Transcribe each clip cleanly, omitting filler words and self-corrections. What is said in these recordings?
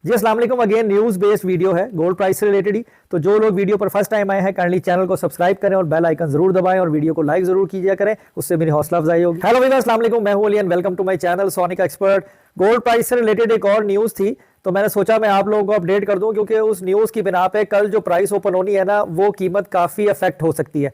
जी अस्सलाम वालेकुम। Again news based video है गोल्ड प्राइस से रिलेटेड ही। तो जो लोग वीडियो पर फर्स्ट टाइम आए हैं काइंडली चैनल को सब्सक्राइब करें और बेल आइकन जरूर दबाएं और वीडियो को लाइक जरूर कीजिए करें, उससे मेरी हौसला अफजाई होगी। हेलो व्यूअर्स, अस्सलाम वालेकुम, मैं हूं Ali and welcome to my channel Sonic Expert. Gold price से रिलेटेड एक और न्यूज़ थी तो मैंने सोचा मैं आप लोगों को अपडेट कर दूं, क्योंकि उस न्यूज़ की बिना पे कल जो प्राइस ओपन होनी है ना वो कीमत काफ़ी अफेक्ट हो सकती है।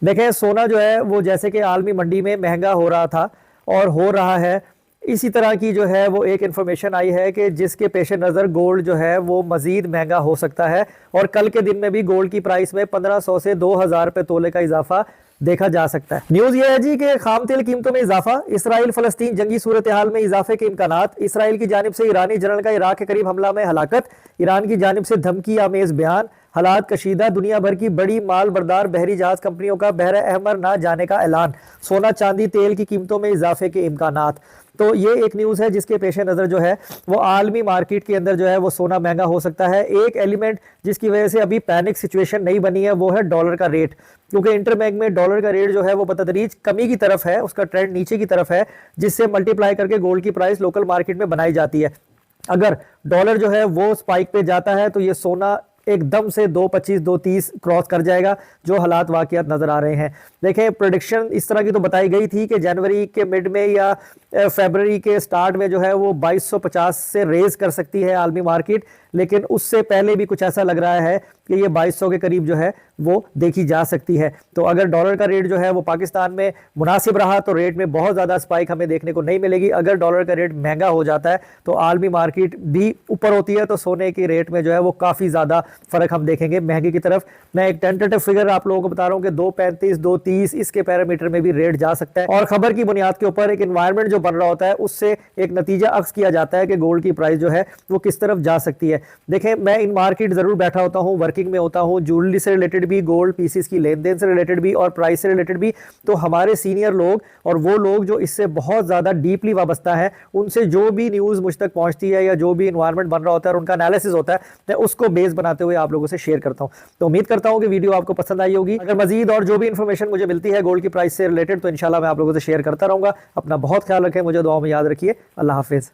देखें, सोना जो है वो जैसे कि आलमी मंडी में महंगा हो रहा था और हो रहा है, इसी तरह की जो है वो एक इन्फॉर्मेशन आई है कि जिसके पेश नज़र गोल्ड जो है वो मज़ीद महंगा हो सकता है। और कल के दिन में भी गोल्ड की प्राइस में 1500 से 2000 रुपये तोले का इजाफा देखा जा सकता है। न्यूज़ ये है जी कि खाम तेल कीमतों में इजाफा, इसराइल फलस्तीन जंगी सूरत हाल में इजाफे के इम्कानात, इसराइल की जानिब से ईरानी जनरल का इराक के करीब हमला में हलाकत, ईरान की जानिब से धमकी आमेज बयान, हालात कशीदा, दुनिया भर की बड़ी माल बरदार बहरी जहाज कंपनियों का बहर अहमर ना जाने का ऐलान, सोना चांदी तेल की कीमतों में इजाफे के इम्कानात। तो ये एक न्यूज़ है जिसके पेश नज़र जो है वो आलमी मार्केट के अंदर जो है वो सोना महंगा हो सकता है। एक एलिमेंट जिसकी वजह से अभी पैनिक सिचुएशन नहीं बनी है वो है डॉलर का रेट, क्योंकि इंटरबैंक में डॉलर का रेट जो है वो बतदरीज कमी की तरफ है, उसका ट्रेंड नीचे की तरफ है, जिससे मल्टीप्लाई करके गोल्ड की प्राइस लोकल मार्केट में बनाई जाती है। अगर डॉलर जो है वो स्पाइक पे जाता है तो ये सोना एकदम से 225 230 क्रॉस कर जाएगा, जो हालात वाकयात नजर आ रहे हैं। देखें, प्रेडिक्शन इस तरह की तो बताई गई थी कि जनवरी के मिड में या फरवरी के स्टार्ट में जो है वो 2250 से रेज कर सकती है आलमी मार्केट, लेकिन उससे पहले भी कुछ ऐसा लग रहा है कि ये 2200 के करीब जो है वो देखी जा सकती है। तो अगर डॉलर का रेट जो है वो पाकिस्तान में मुनासिब रहा तो रेट में बहुत ज़्यादा स्पाइक हमें देखने को नहीं मिलेगी। अगर डॉलर का रेट महंगा हो जाता है तो आलमी मार्केट भी ऊपर होती है तो सोने के रेट में जो है वो काफ़ी ज़्यादा फ़र्क हम देखेंगे महंगे की तरफ। मैं एक टेंटेटिव फिगर आप लोगों को बता रहा हूँ कि 235 230 इसके पैरामीटर में भी रेट जा सकता है। और खबर की बुनियाद के ऊपर एक इन्वायरमेंट जो बन रहा होता है उससे एक नतीजा अक्स किया जाता है कि गोल्ड की प्राइस जो है वो किस तरफ जा सकती है। देखें, मैं इन मार्केट जरूर बैठा होता हूँ, वर्किंग में होता हूँ, ज्वेलरी से रिलेटेड भी, गोल्ड पीसीस की लेन देन से रिलेटेड भी और प्राइस से रिलेटेड भी। तो हमारे सीनियर लोग और वो लोग जो इससे बहुत ज़्यादा डीपली वाबस्ता है, उनसे जो भी न्यूज़ मुझ तक पहुँचती है या जो भी इन्वायरमेंट बन रहा होता है और उनका एनालिसिस होता है, मैं उसको बेस बनाते हुए आप लोगों से शेयर करता हूँ। तो उम्मीद करता हूँ कि वीडियो आपको पसंद आई होगी। अगर मजीद और जो भी इन्फॉर्मेशन मुझे मिलती है गोल्ड की प्राइस से रिलेटेड तो इंशाल्लाह मैं आप लोगों से शेयर करता रहूँगा। अपना बहुत ख्याल रखें, मुझे दुआ में याद रखिए। अल्लाह हाफिज़।